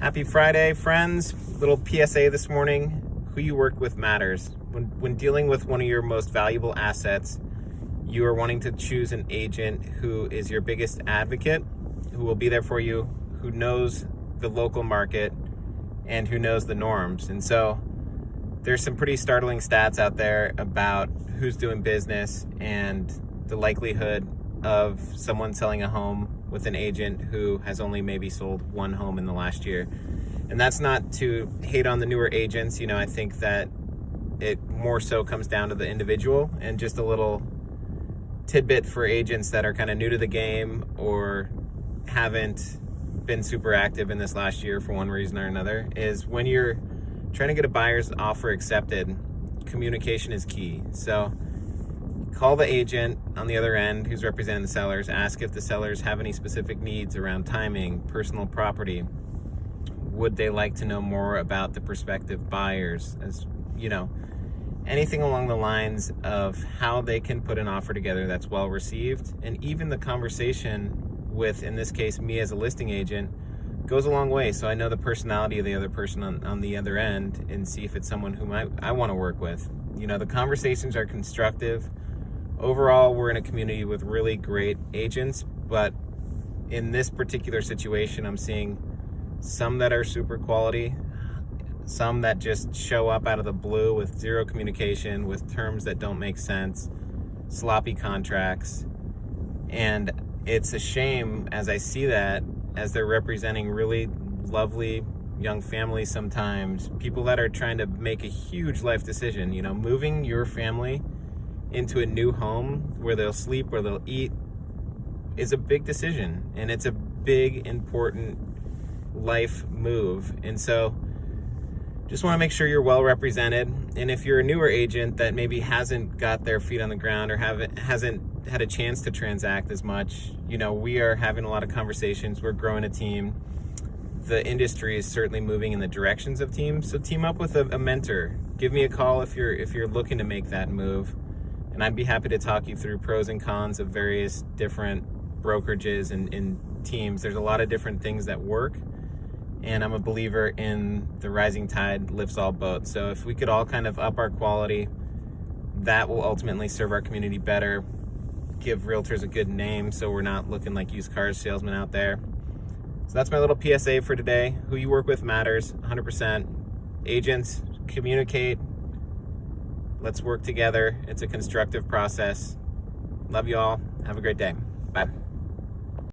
Happy Friday, friends. Little PSA this morning. Who you work with matters. When dealing with one of your most valuable assets, you are wanting to choose an agent who is your biggest advocate, who will be there for you, who knows the local market, and who knows the norms. And so there's some pretty startling stats out there about who's doing business and the likelihood of someone selling a home with an agent who has only maybe sold one home in the last year. And that's not to hate on the newer agents. You know, I think that it more so comes down to the individual, and just a little tidbit for agents that are kind of new to the game or haven't been super active in this last year for one reason or another is when you're trying to get a buyer's offer accepted, communication is key. So call the agent on the other end who's representing the sellers, ask if the sellers have any specific needs around timing, personal property. Would they like to know more about the prospective buyers? As you know, anything along the lines of how they can put an offer together that's well received. And even the conversation with, in this case, me as a listing agent, goes a long way. So I know the personality of the other person on the other end and see if it's someone whom I want to work with. You know, the conversations are constructive. Overall, we're in a community with really great agents, but in this particular situation, I'm seeing some that are super quality, some that just show up out of the blue with zero communication, with terms that don't make sense, sloppy contracts. And it's a shame as I see that, as they're representing really lovely young families sometimes, people that are trying to make a huge life decision. You know, moving your family into a new home where they'll sleep, where they'll eat, is a big decision, and it's a big, important life move. And so just want to make sure you're well represented. And if you're a newer agent that maybe hasn't got their feet on the ground or hasn't had a chance to transact as much, you know, we are having a lot of conversations. We're growing a team. The industry is certainly moving in the directions of teams. So team up with a mentor. Give me a call if you're looking to make that move. And I'd be happy to talk you through pros and cons of various different brokerages and teams. There's a lot of different things that work. And I'm a believer in the rising tide lifts all boats. So if we could all kind of up our quality, that will ultimately serve our community better, give realtors a good name so we're not looking like used cars salesmen out there. So that's my little PSA for today. Who you work with matters, 100%. Agents, communicate. Let's work together. It's a constructive process. Love you all. Have a great day. Bye.